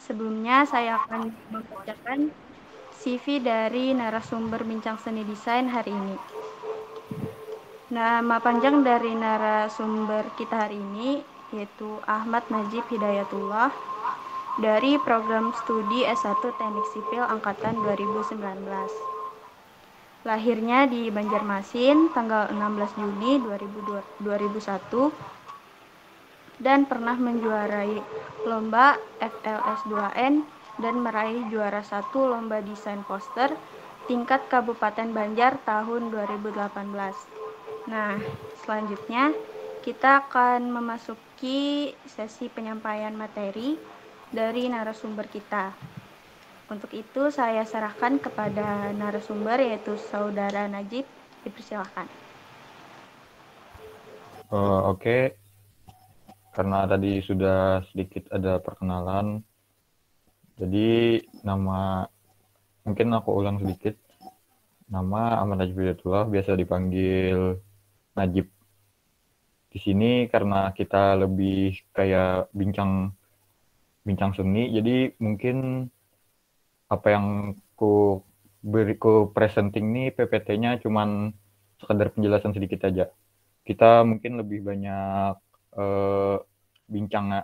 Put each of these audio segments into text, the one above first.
Sebelumnya saya akan membacakan CV dari narasumber Bincang Seni Desain hari ini. Nama panjang dari narasumber kita hari ini yaitu Ahmad Najib Hidayatullah dari program studi S1 Teknik Sipil angkatan 2019. Lahirnya di Banjarmasin tanggal 16 Juni 2001 dan pernah menjuarai lomba FLS2N dan meraih juara 1 lomba desain poster tingkat Kabupaten Banjar tahun 2018. Nah, selanjutnya kita akan memasuki sesi penyampaian materi dari narasumber kita. Untuk itu saya serahkan kepada narasumber yaitu Saudara Najib. Dipersilakan. Oke, karena tadi sudah sedikit ada perkenalan, jadi mungkin aku ulang sedikit. Nama Ahmad Najib Hidayatullah, biasa dipanggil Najib. Di sini karena kita lebih kayak bincang seni, jadi mungkin apa yang ku presenting nih PPT-nya cuman sekedar penjelasan sedikit aja. Kita mungkin lebih banyak bincang.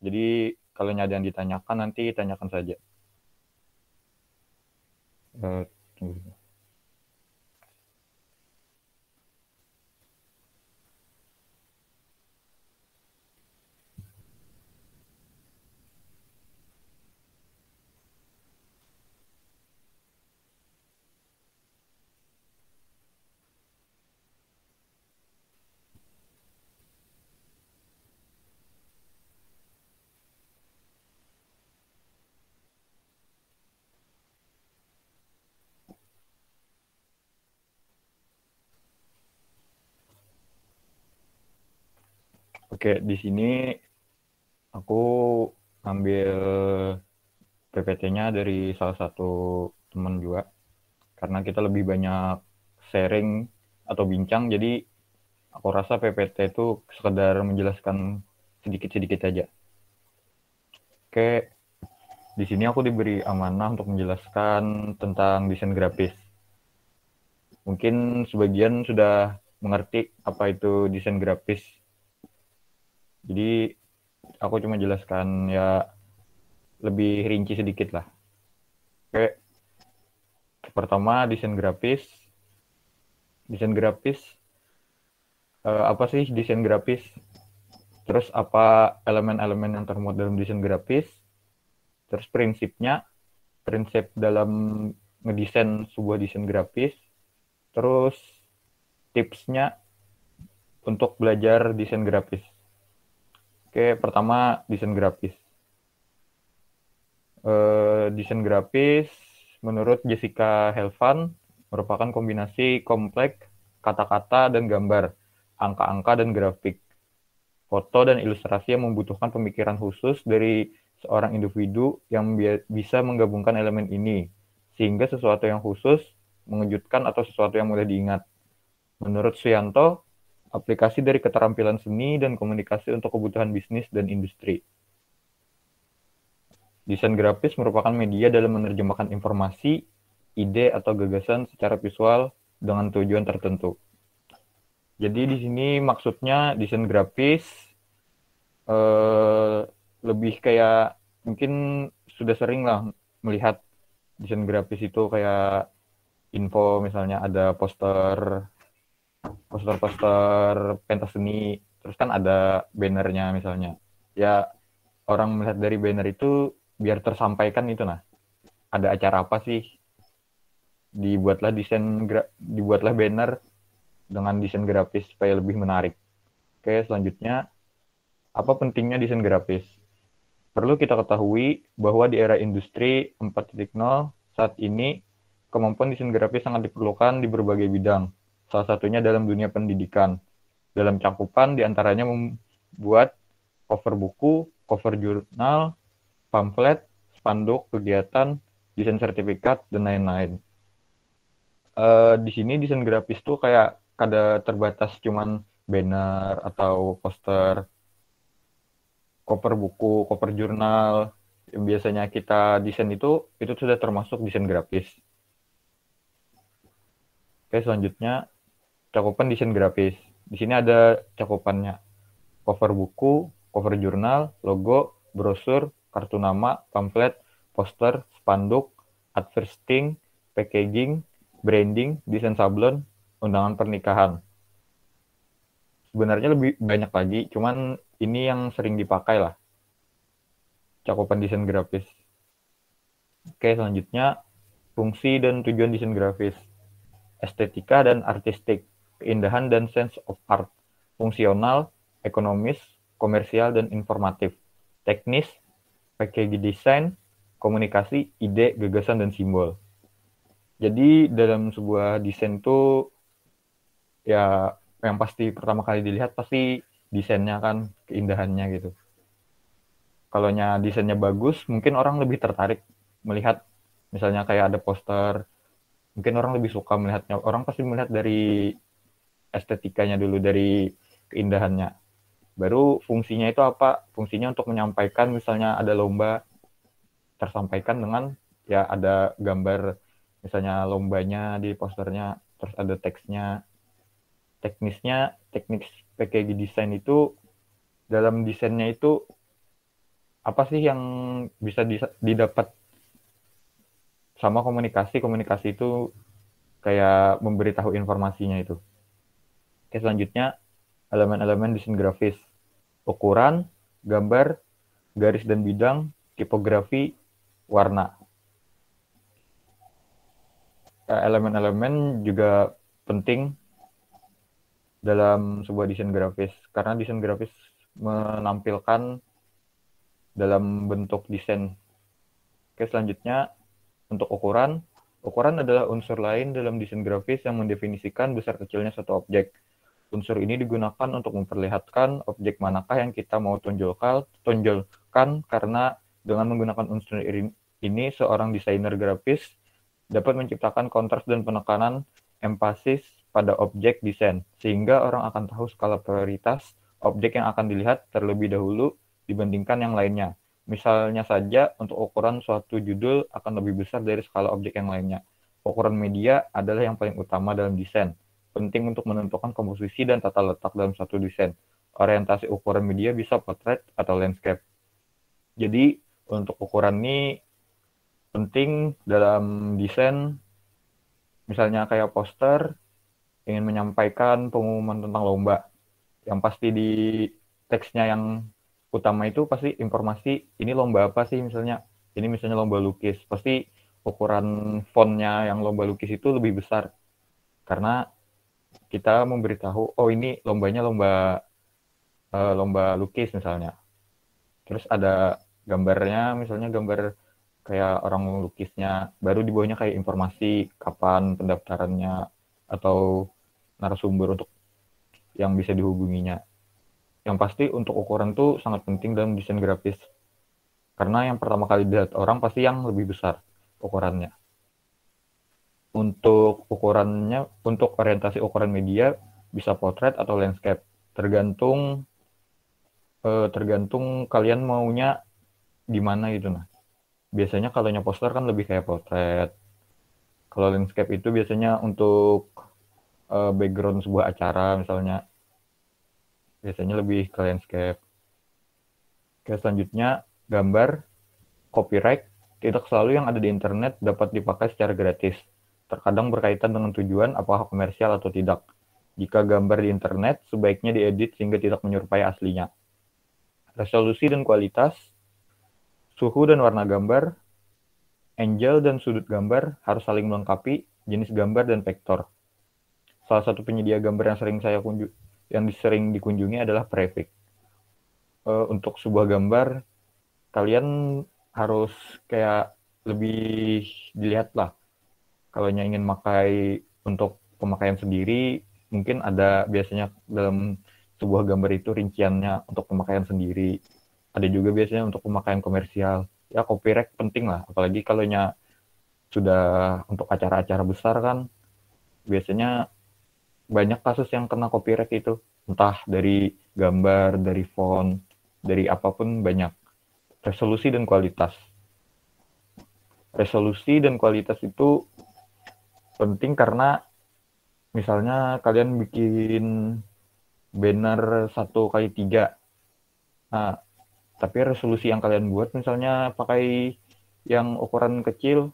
Jadi kalau ada yang ditanyakan nanti tanyakan saja. Tunggu. Oke, di sini aku ambil PPT-nya dari salah satu teman juga. Karena kita lebih banyak sharing atau bincang, jadi aku rasa PPT itu sekedar menjelaskan sedikit-sedikit aja. Oke, di sini aku diberi amanah untuk menjelaskan tentang desain grafis. Mungkin sebagian sudah mengerti apa itu desain grafis. Jadi aku cuma jelaskan ya lebih rinci sedikit lah. Oke, pertama desain grafis. Desain grafis, apa sih desain grafis? Terus apa elemen-elemen yang termuat dalam desain grafis? Terus prinsip dalam ngedesain sebuah desain grafis. Terus tipsnya untuk belajar desain grafis. Oke, pertama desain grafis. Desain grafis menurut Jessica Helvan merupakan kombinasi kompleks kata-kata dan gambar, angka-angka dan grafik, foto dan ilustrasi yang membutuhkan pemikiran khusus dari seorang individu yang bisa menggabungkan elemen ini, sehingga sesuatu yang khusus, mengejutkan atau sesuatu yang mudah diingat. Menurut Suyanto, aplikasi dari keterampilan seni dan komunikasi untuk kebutuhan bisnis dan industri. Desain grafis merupakan media dalam menerjemahkan informasi, ide, atau gagasan secara visual dengan tujuan tertentu. Jadi di sini maksudnya desain grafis lebih kayak mungkin sudah sering lah melihat desain grafis itu kayak info, misalnya ada poster pentas seni, terus kan ada bannernya misalnya. Ya, orang melihat dari banner itu biar tersampaikan itu, nah ada acara apa sih, dibuatlah banner dengan desain grafis supaya lebih menarik. Oke, selanjutnya, apa pentingnya desain grafis? Perlu kita ketahui bahwa di era industri 4.0 saat ini, kemampuan desain grafis sangat diperlukan di berbagai bidang, salah satunya dalam dunia pendidikan. Dalam cakupan diantaranya membuat cover buku, cover jurnal, pamflet, spanduk, kegiatan, desain sertifikat, dan lain-lain. Di sini desain grafis tuh kayak kada terbatas cuman banner atau poster, cover buku, cover jurnal. biasanya kita desain itu sudah termasuk desain grafis. Oke, selanjutnya cakupan desain grafis. Di sini ada cakupannya. Cover buku, cover jurnal, logo, brosur, kartu nama, pamflet, poster, spanduk, advertising, packaging, branding, desain sablon, undangan pernikahan. Sebenarnya lebih banyak lagi, cuman ini yang sering dipakai lah, cakupan desain grafis. Oke, selanjutnya fungsi dan tujuan desain grafis. Estetika dan artistik, keindahan dan sense of art, fungsional, ekonomis, komersial, dan informatif, teknis, packaging design, komunikasi, ide, gagasan, dan simbol. Jadi dalam sebuah desain itu ya yang pasti pertama kali dilihat pasti desainnya kan, keindahannya gitu. Kalau desainnya bagus, mungkin orang lebih tertarik melihat, misalnya kayak ada poster, mungkin orang lebih suka melihatnya. Orang pasti melihat dari estetikanya dulu, dari keindahannya. Baru fungsinya itu apa? Fungsinya untuk menyampaikan, misalnya ada lomba, tersampaikan dengan ya ada gambar, misalnya lombanya di posternya, terus ada teksnya. Teknisnya, teknik packaging design itu, dalam desainnya itu apa sih yang bisa didapat sama komunikasi. Komunikasi itu kayak memberitahu informasinya itu. Oke, selanjutnya elemen-elemen desain grafis. Ukuran, gambar, garis dan bidang, tipografi, warna. Elemen-elemen juga penting dalam sebuah desain grafis, karena desain grafis menampilkan dalam bentuk desain. Oke, selanjutnya untuk ukuran. Ukuran adalah unsur lain dalam desain grafis yang mendefinisikan besar kecilnya suatu objek. Unsur ini digunakan untuk memperlihatkan objek manakah yang kita mau tonjolkan, karena dengan menggunakan unsur ini seorang desainer grafis dapat menciptakan kontras dan penekanan empasis pada objek desain, sehingga orang akan tahu skala prioritas objek yang akan dilihat terlebih dahulu dibandingkan yang lainnya. Misalnya saja, untuk ukuran suatu judul akan lebih besar dari skala objek yang lainnya. Ukuran media adalah yang paling utama dalam desain. Penting untuk menentukan komposisi dan tata letak dalam satu desain. Orientasi ukuran media bisa portrait atau landscape. Jadi, untuk ukuran ini penting dalam desain. Misalnya kayak poster, ingin menyampaikan pengumuman tentang lomba. Yang pasti di teksnya yang utama itu pasti informasi, ini lomba apa sih, misalnya. Ini misalnya lomba lukis. Pasti ukuran fontnya yang lomba lukis itu lebih besar. Karena kita memberitahu, oh ini lombanya lomba lukis misalnya. Terus ada gambarnya, misalnya gambar kayak orang lukisnya, baru di bawahnya kayak informasi kapan pendaftarannya atau narasumber untuk yang bisa dihubunginya. Yang pasti untuk ukuran tuh sangat penting dalam desain grafis, karena yang pertama kali dilihat orang pasti yang lebih besar ukurannya. Untuk ukurannya, untuk orientasi ukuran media bisa portrait atau landscape, tergantung kalian maunya di mana gitu. Nah, biasanya kalau poster kan lebih kayak portrait. Kalau landscape itu biasanya untuk background sebuah acara misalnya, biasanya lebih ke landscape. Oke, selanjutnya gambar. Copyright tidak selalu yang ada di internet dapat dipakai secara gratis. Terkadang berkaitan dengan tujuan apakah komersial atau tidak. Jika gambar di internet, sebaiknya diedit sehingga tidak menyerupai aslinya. Resolusi dan kualitas, suhu dan warna gambar, angle dan sudut gambar harus saling melengkapi, jenis gambar dan vektor. Salah satu penyedia gambar yang sering dikunjungi adalah Prefix. Untuk sebuah gambar, kalian harus kayak lebih dilihat lah. Kalau ingin pakai untuk pemakaian sendiri, mungkin ada biasanya dalam sebuah gambar itu rinciannya untuk pemakaian sendiri. Ada juga biasanya untuk pemakaian komersial. Ya, copyright penting lah, apalagi kalau sudah untuk acara-acara besar kan, biasanya banyak kasus yang kena copyright itu. Entah dari gambar, dari font, dari apapun banyak. Resolusi dan kualitas. Resolusi dan kualitas itu penting karena misalnya kalian bikin banner 1x3. Nah, tapi resolusi yang kalian buat misalnya pakai yang ukuran kecil,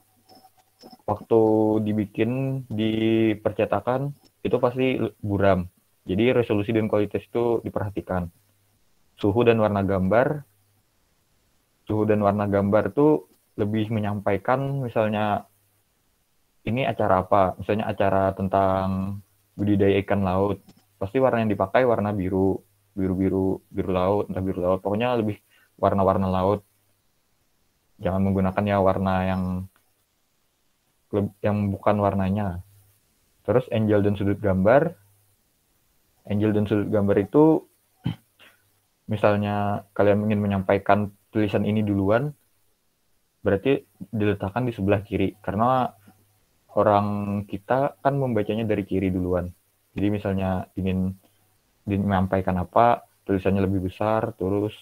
waktu dibikin di percetakan itu pasti buram. Jadi resolusi dan kualitas itu diperhatikan. Suhu dan warna gambar. Suhu dan warna gambar itu lebih menyampaikan misalnya ini acara apa, misalnya acara tentang budidaya ikan laut, pasti warna yang dipakai warna biru, biru laut, entah biru laut, pokoknya lebih warna-warna laut. Jangan menggunakan ya warna yang bukan warnanya. Terus angel dan sudut gambar. Angel dan sudut gambar itu misalnya kalian ingin menyampaikan tulisan ini duluan, berarti diletakkan di sebelah kiri karena orang kita kan membacanya dari kiri duluan. Jadi misalnya ingin menyampaikan apa, tulisannya lebih besar, terus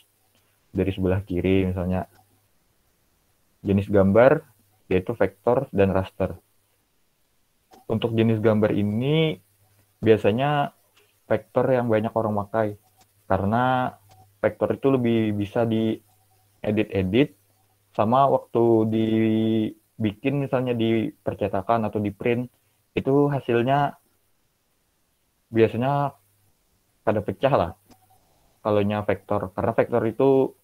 dari sebelah kiri misalnya. Jenis gambar yaitu vektor dan raster. Untuk jenis gambar ini biasanya vektor yang banyak orang pakai karena vektor itu lebih bisa diedit sama waktu dibikin misalnya di percetakan atau di print itu hasilnya biasanya pada pecah lah kalau nya vektor, karena vektor itu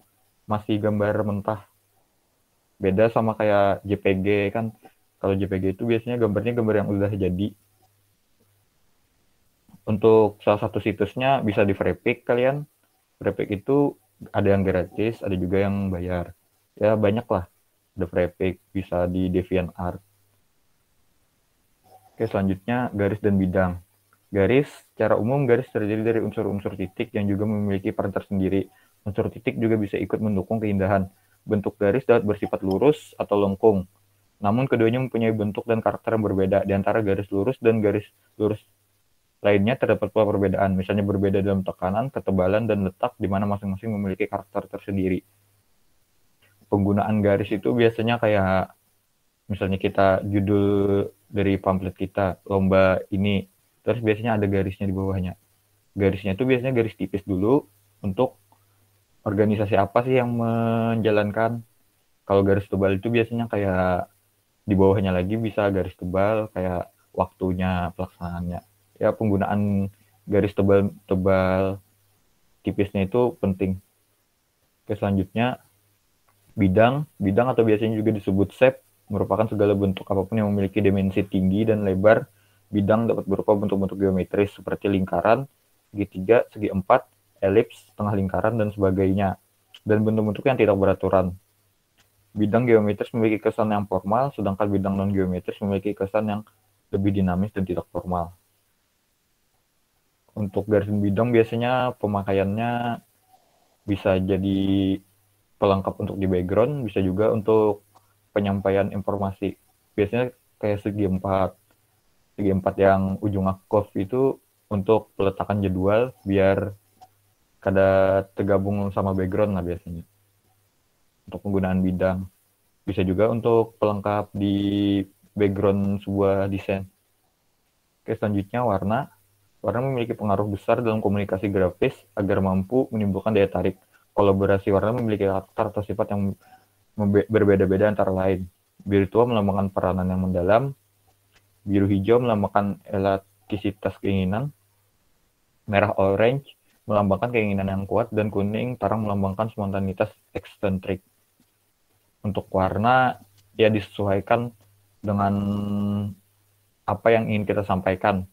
masih gambar mentah, beda sama kayak JPG kan. Kalau JPG itu biasanya gambarnya gambar yang udah jadi. Untuk salah satu situsnya bisa di Freepik kalian. Freepik itu ada yang gratis, ada juga yang bayar. Ya banyak lah. Ada Freepik, bisa di DeviantArt. Oke, selanjutnya garis dan bidang. Garis, secara umum garis terdiri dari unsur-unsur titik yang juga memiliki peran tersendiri. Unsur titik juga bisa ikut mendukung keindahan. Bentuk garis dapat bersifat lurus atau lengkung. Namun keduanya mempunyai bentuk dan karakter yang berbeda. Di antara garis lurus dan garis lurus lainnya terdapat pula perbedaan, misalnya berbeda dalam tekanan, ketebalan, dan letak, di mana masing-masing memiliki karakter tersendiri. Penggunaan garis itu biasanya kayak, misalnya kita judul dari pamflet kita, lomba ini, terus biasanya ada garisnya di bawahnya. Garisnya itu biasanya garis tipis dulu, untuk organisasi apa sih yang menjalankan. Kalau garis tebal itu biasanya kayak, di bawahnya lagi bisa garis tebal, kayak waktunya, pelaksanaannya. Ya, penggunaan garis tebal tipisnya itu penting. Oke, selanjutnya bidang atau biasanya juga disebut shape merupakan segala bentuk apapun yang memiliki dimensi tinggi dan lebar. Bidang dapat berupa bentuk-bentuk geometris seperti lingkaran, segitiga, segi empat, elips, setengah lingkaran, dan sebagainya, dan bentuk-bentuk yang tidak beraturan. Bidang geometris memiliki kesan yang formal, sedangkan bidang non-geometris memiliki kesan yang lebih dinamis dan tidak formal. Untuk garis bidang biasanya pemakaiannya bisa jadi pelengkap untuk di background, bisa juga untuk penyampaian informasi. Biasanya kayak segi empat yang ujungnya curve itu untuk peletakan jadwal biar kada tergabung sama background lah biasanya. Untuk penggunaan bidang. Bisa juga untuk pelengkap di background sebuah desain. Oke, selanjutnya warna. Warna memiliki pengaruh besar dalam komunikasi grafis agar mampu menimbulkan daya tarik. Kolaborasi warna memiliki karakter atau sifat yang berbeda-beda antara lain. Biru tua melambangkan peranan yang mendalam, biru hijau melambangkan elastisitas keinginan, merah orange melambangkan keinginan yang kuat, dan kuning terang melambangkan spontanitas eksentrik. Untuk warna ya disesuaikan dengan apa yang ingin kita sampaikan.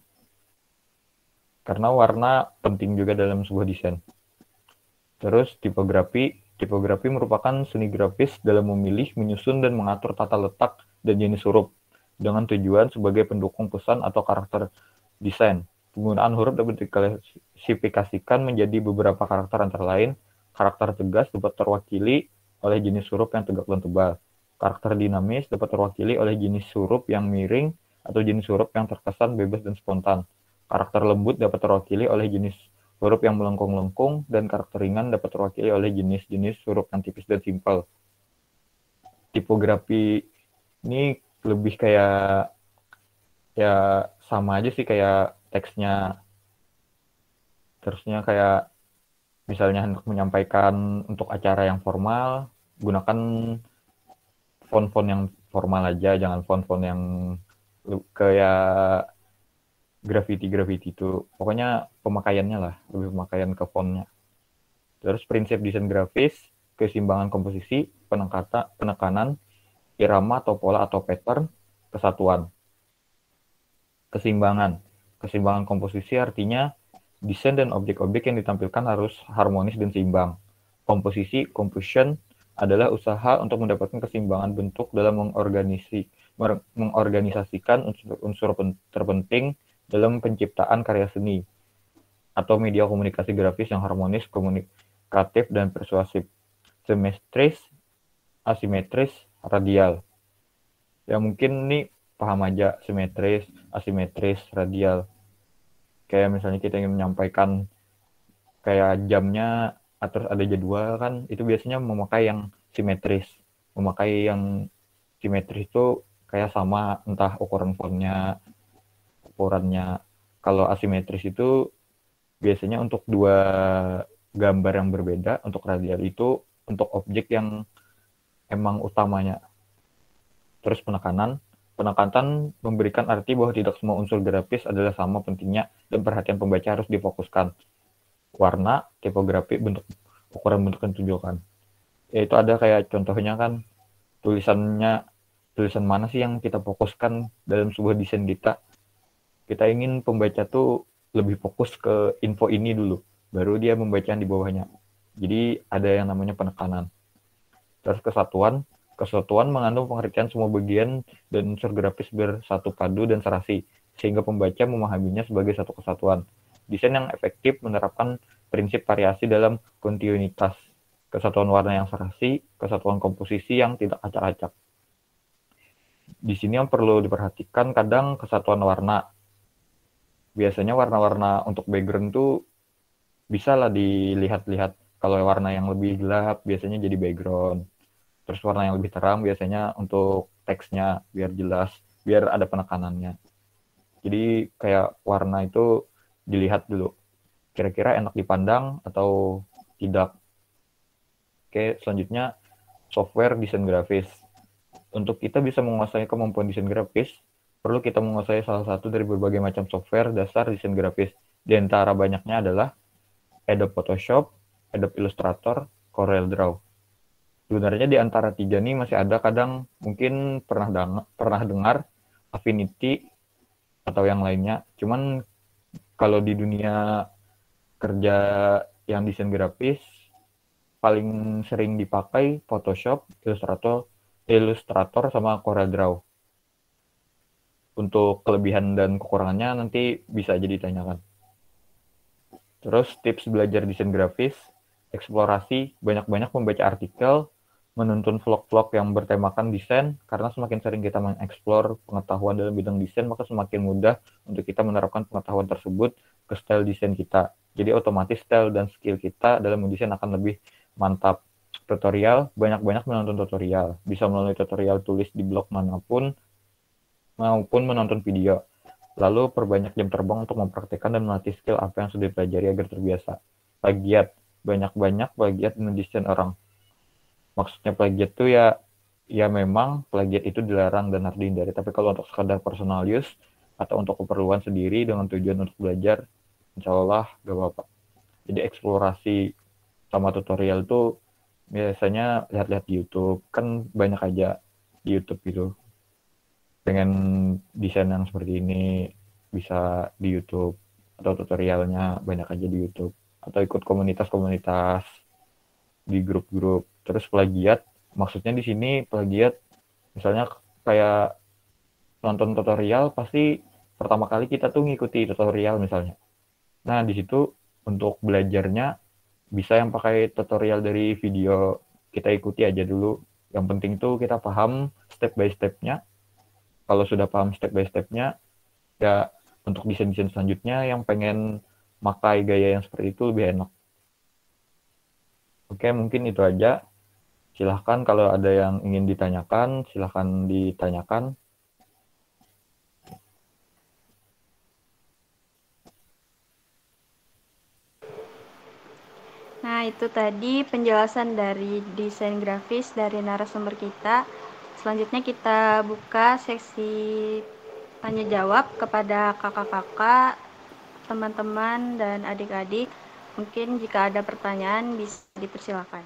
Karena warna penting juga dalam sebuah desain. Terus tipografi. Tipografi merupakan seni grafis dalam memilih, menyusun, dan mengatur tata letak dan jenis huruf dengan tujuan sebagai pendukung pesan atau karakter desain. Penggunaan huruf dapat diklasifikasikan menjadi beberapa karakter, antara lain karakter tegas dapat terwakili oleh jenis huruf yang tegak dan tebal. Karakter dinamis dapat terwakili oleh jenis huruf yang miring atau jenis huruf yang terkesan bebas dan spontan. Karakter lembut dapat terwakili oleh jenis Huruf yang melengkung-lengkung dan karakter ringan dapat terwakili oleh jenis-jenis huruf yang tipis dan simpel. Tipografi ini lebih kayak ya sama aja sih kayak teksnya. Terusnya kayak misalnya hendak menyampaikan untuk acara yang formal, gunakan font-font yang formal aja, jangan font-font yang kayak graffiti itu. Pokoknya pemakaiannya lah, lebih pemakaian ke fontnya. Terus prinsip desain grafis, keseimbangan komposisi, penekanan, irama atau pola atau pattern, kesatuan. Keseimbangan. Keseimbangan komposisi artinya desain dan objek-objek yang ditampilkan harus harmonis dan seimbang. Komposisi, composition, adalah usaha untuk mendapatkan keseimbangan bentuk dalam mengorganisasikan unsur terpenting dalam penciptaan karya seni atau media komunikasi grafis yang harmonis, komunikatif, dan persuasif. Simetris, asimetris, radial. Ya mungkin nih paham aja simetris, asimetris, radial. Kayak misalnya kita ingin menyampaikan kayak jamnya atau ada jadwal kan, itu biasanya memakai yang simetris. Memakai yang simetris itu kayak sama, entah ukuran fontnya, ukurannya. Kalau asimetris itu biasanya untuk dua gambar yang berbeda. Untuk radial itu untuk objek yang emang utamanya. Terus penekanan memberikan arti bahwa tidak semua unsur grafis adalah sama pentingnya dan perhatian pembaca harus difokuskan. Warna, tipografi, ukuran bentuk yang ditunjukkan. Ya itu ada kayak contohnya kan, tulisan mana sih yang kita fokuskan dalam sebuah desain kita. Kita ingin pembaca tuh lebih fokus ke info ini dulu, baru dia membaca yang di bawahnya. Jadi ada yang namanya penekanan. Terus kesatuan mengandung pengertian semua bagian dan unsur grafis bersatu padu dan serasi, sehingga pembaca memahaminya sebagai satu kesatuan. Desain yang efektif menerapkan prinsip variasi dalam kontinuitas, kesatuan warna yang serasi, kesatuan komposisi yang tidak acak-acak. Di sini yang perlu diperhatikan kadang kesatuan warna. Biasanya warna-warna untuk background tuh bisa lah dilihat-lihat. Kalau warna yang lebih gelap biasanya jadi background. Terus warna yang lebih terang biasanya untuk teksnya biar jelas, biar ada penekanannya. Jadi kayak warna itu dilihat dulu. Kira-kira enak dipandang atau tidak. Oke, selanjutnya software desain grafis. Untuk kita bisa menguasai kemampuan desain grafis, perlu kita menguasai salah satu dari berbagai macam software dasar desain grafis. Di antara banyaknya adalah Adobe Photoshop, Adobe Illustrator, Corel Draw. Sebenarnya di antara tiga nih masih ada kadang mungkin pernah dengar Affinity atau yang lainnya. Cuman kalau di dunia kerja yang desain grafis paling sering dipakai Photoshop, Illustrator sama Corel Draw. Untuk kelebihan dan kekurangannya nanti bisa jadi ditanyakan. Terus tips belajar desain grafis, eksplorasi, banyak-banyak membaca artikel, menonton vlog-vlog yang bertemakan desain, karena semakin sering kita mengeksplor pengetahuan dalam bidang desain, maka semakin mudah untuk kita menerapkan pengetahuan tersebut ke style desain kita. Jadi otomatis style dan skill kita dalam mendesain akan lebih mantap. Tutorial, banyak-banyak menonton tutorial. Bisa melalui tutorial tulis di blog manapun, maupun menonton video. Lalu perbanyak jam terbang untuk mempraktikkan dan melatih skill apa yang sudah dipelajari agar terbiasa. Plagiat, banyak-banyak plagiat mendesain orang. Maksudnya plagiat itu ya memang plagiat itu dilarang dan harus dihindari. Tapi kalau untuk sekadar personal use atau untuk keperluan sendiri dengan tujuan untuk belajar, insya Allah gak apa-apa. Jadi eksplorasi sama tutorial itu biasanya lihat-lihat di YouTube. Kan banyak aja di YouTube gitu. Dengan desain yang seperti ini bisa di YouTube. Atau tutorialnya banyak aja di YouTube. Atau ikut komunitas-komunitas di grup-grup. Terus plagiat, maksudnya di sini plagiat misalnya kayak nonton tutorial pasti pertama kali kita tuh ngikuti tutorial misalnya. Nah, di situ untuk belajarnya bisa yang pakai tutorial dari video, kita ikuti aja dulu. Yang penting tuh kita paham step by step-nya. Kalau sudah paham step by step-nya, ya untuk desain-desain selanjutnya yang pengen memakai gaya yang seperti itu lebih enak. Oke, mungkin itu aja. Silahkan kalau ada yang ingin ditanyakan, silahkan ditanyakan. Nah, itu tadi penjelasan dari desain grafis dari narasumber kita. Selanjutnya kita buka seksi tanya jawab kepada kakak-kakak, teman-teman, dan adik-adik. Mungkin jika ada pertanyaan bisa dipersilakan.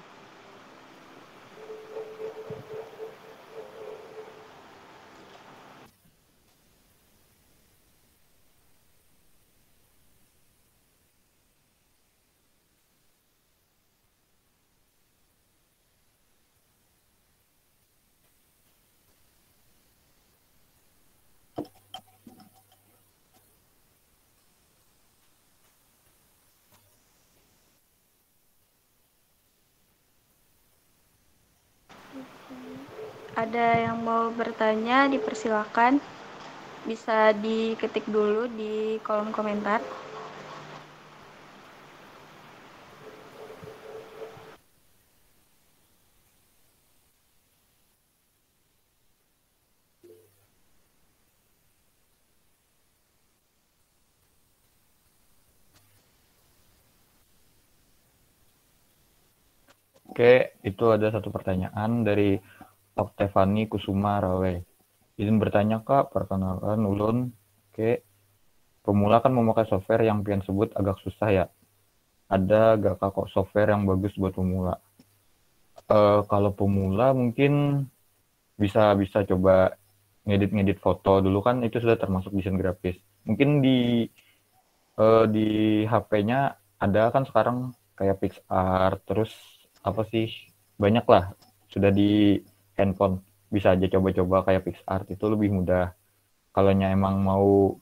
Ada yang mau bertanya, dipersilakan. Bisa diketik dulu di kolom komentar. Oke, itu ada satu pertanyaan dari Oktevani Kusuma Rawe. Izin bertanya, Kak, perkenalkan ulun. Oke, pemula kan memakai software yang pian sebut agak susah ya. Ada gak Kak kok software yang bagus buat pemula? Kalau pemula mungkin bisa bisa coba ngedit foto dulu, kan itu sudah termasuk desain grafis. Mungkin di HP-nya ada kan sekarang kayak PixArt, terus apa sih, banyak lah sudah di handphone. Bisa aja coba-coba kayak PixArt, itu lebih mudah. Kalau emang mau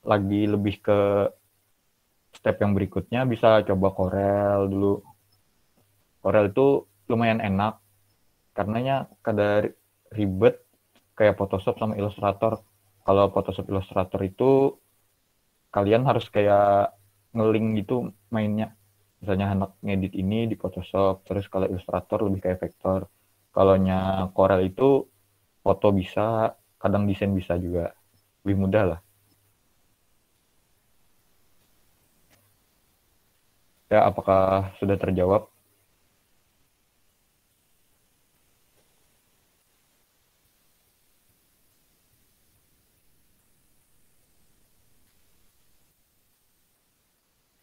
lagi lebih ke step yang berikutnya, bisa coba Corel dulu. Corel itu lumayan enak karenanya kadar ribet kayak Photoshop sama Illustrator. Kalau Photoshop Illustrator itu kalian harus kayak ngeling gitu mainnya. Misalnya anak ngedit ini di Photoshop, terus kalau Illustrator lebih kayak vektor. Kalau Corel itu foto bisa, kadang desain bisa juga. Lebih mudah lah. Ya, apakah sudah terjawab?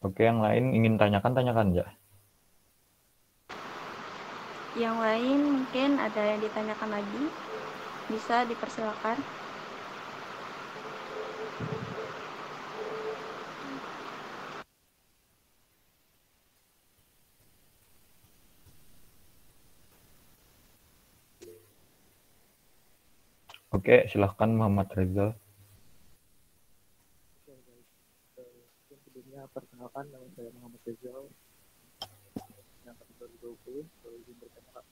Oke, yang lain ingin tanyakan ya. Yang lain mungkin ada yang ditanyakan lagi, bisa dipersilakan. Oke, silahkan Muhammad Reza. Yang sebelumnya perkenalkan, nama saya Muhammad Rizal, yang tahun 2020. Izin bertanya Kak,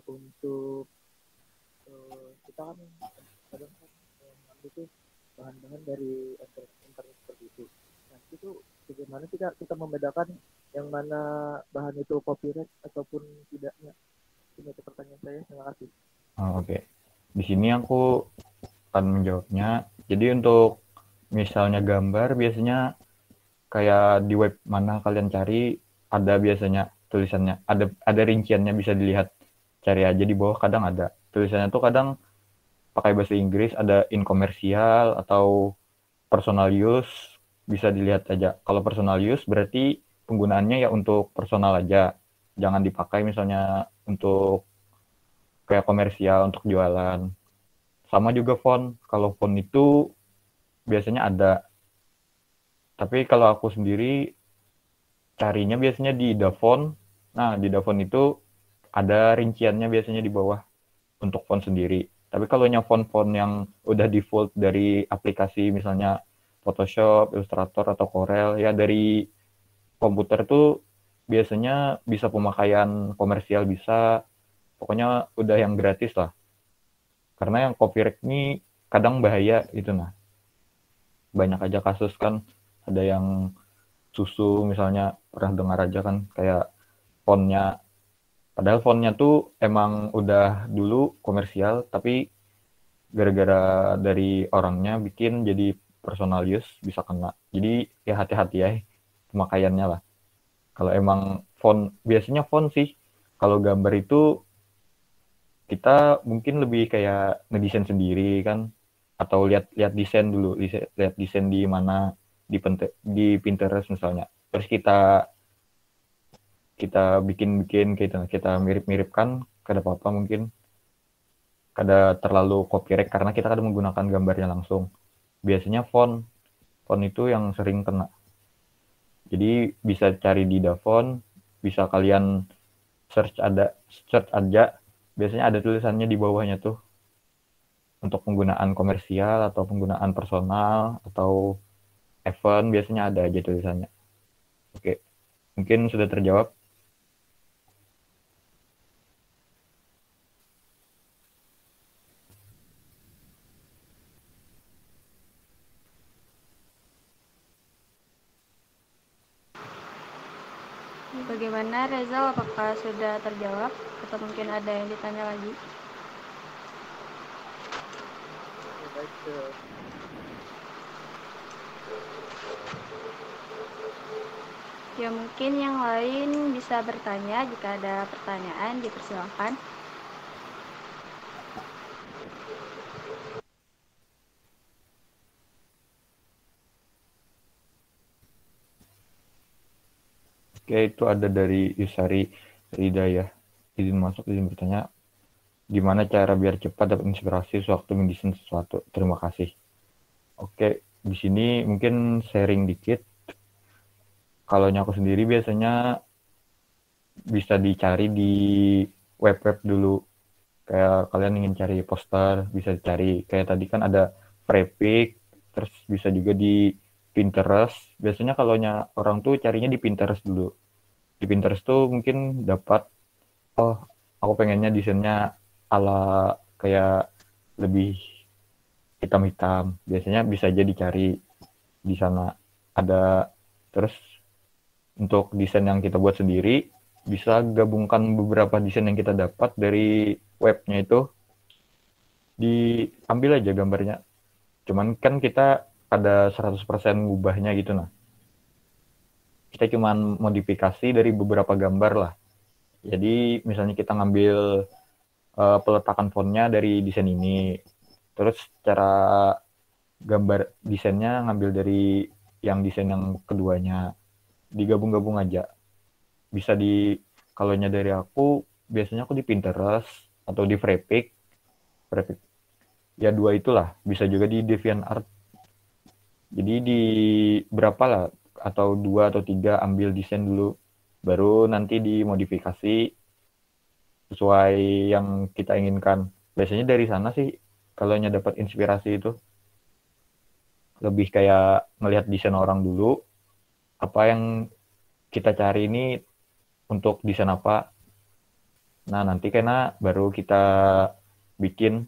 untuk kita kan kadang kan mengambil itu bahan-bahan dari internet seperti itu. Nah itu bagaimana kita membedakan yang mana bahan itu copyright ataupun tidaknya? Ini itu pertanyaan saya. Terima kasih. Oke. Di sini aku akan menjawabnya. Jadi untuk misalnya gambar, biasanya kayak di web mana kalian cari, ada biasanya tulisannya, ada rinciannya, bisa dilihat. Cari aja di bawah, kadang ada. Tulisannya tuh kadang pakai bahasa Inggris, ada in komersial atau personal use, bisa dilihat aja. Kalau personal use berarti penggunaannya ya untuk personal aja. Jangan dipakai misalnya untuk kayak komersial untuk jualan. Sama juga font. Kalau font itu biasanya ada. Tapi kalau aku sendiri carinya biasanya di Dafont. Nah, di Dafont itu ada rinciannya biasanya di bawah untuk font sendiri. Tapi kalau font-font yang udah default dari aplikasi misalnya Photoshop, Illustrator, atau Corel, ya dari komputer tuh biasanya bisa pemakaian komersial, bisa. Pokoknya udah yang gratis lah. Karena yang copyright ini kadang bahaya gitu nah. Banyak aja kasus kan, ada yang susu misalnya, pernah dengar aja kan, kayak fontnya. Padahal fontnya tuh emang udah dulu komersial, tapi gara-gara dari orangnya bikin jadi personal use bisa kena. Jadi ya hati-hati ya pemakaiannya lah. Kalau emang font, biasanya font sih. Kalau gambar itu kita mungkin lebih kayak ngedesain sendiri kan, atau lihat desain dulu, lihat desain di mana, di Pinterest misalnya. Terus kita kita bikin kita mirip-miripkan, kada apa-apa mungkin. Kada terlalu copyright karena kita kada menggunakan gambarnya langsung. Biasanya font itu yang sering kena. Jadi bisa cari di Davon, bisa kalian search aja. Biasanya ada tulisannya di bawahnya tuh untuk penggunaan komersial atau penggunaan personal atau event, biasanya ada aja tulisannya. Oke, mungkin sudah terjawab. Bagaimana Reza, apakah sudah terjawab atau mungkin ada yang ditanya lagi? Oke, baik. Ya mungkin yang lain bisa bertanya, jika ada pertanyaan dipersilakan. Oke, itu ada dari Yusari Ridayah. Izin masuk, izin bertanya. Gimana cara biar cepat dapat inspirasi sewaktu mendesain sesuatu? Terima kasih. Oke, di sini mungkin sharing dikit. Kalau aku sendiri biasanya bisa dicari di web-web dulu. Kayak kalian ingin cari poster, bisa dicari. Kayak tadi kan ada Freepik, terus bisa juga di Pinterest. Biasanya kalau orang tuh carinya di Pinterest dulu. Di Pinterest tuh mungkin dapat, oh aku pengennya desainnya ala kayak lebih hitam-hitam. Biasanya bisa aja dicari di sana. Ada, terus untuk desain yang kita buat sendiri, bisa gabungkan beberapa desain yang kita dapat dari webnya itu, diambil aja gambarnya. Cuman kan kita ada 100% ngubahnya gitu nah. Kita cuman modifikasi dari beberapa gambar lah. Jadi misalnya kita ngambil peletakan fontnya dari desain ini. Terus cara gambar desainnya ngambil dari yang desain yang keduanya. Digabung-gabung aja. Bisa kalau dari aku, biasanya aku di Pinterest atau di Freepik. Ya dua itulah, bisa juga di DeviantArt. Jadi di berapa lah, atau 2 atau 3 ambil desain dulu, baru nanti dimodifikasi sesuai yang kita inginkan. Biasanya dari sana sih kalau dapat inspirasi itu. Lebih kayak ngelihat desain orang dulu, apa yang kita cari ini untuk desain apa. Nah, nanti kena baru kita bikin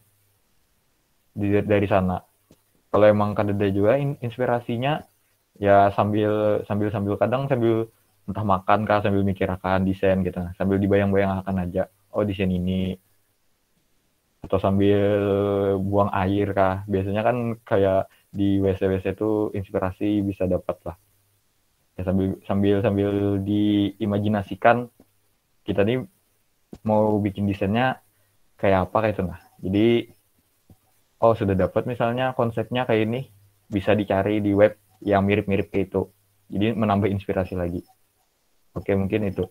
dari sana. Kalau emang kadang juga inspirasinya, ya sambil kadang sambil entah makan kah, sambil mikir akan desain gitu, sambil dibayang-bayang akan aja, oh desain ini, atau sambil buang air kah. Biasanya kan kayak di WC itu inspirasi bisa dapat lah. Ya sambil diimajinasikan kita nih mau bikin desainnya kayak apa kayak itu nah. Jadi oh sudah dapat misalnya konsepnya kayak ini, bisa dicari di web yang mirip-mirip kayak itu. Jadi menambah inspirasi lagi. Oke, mungkin itu.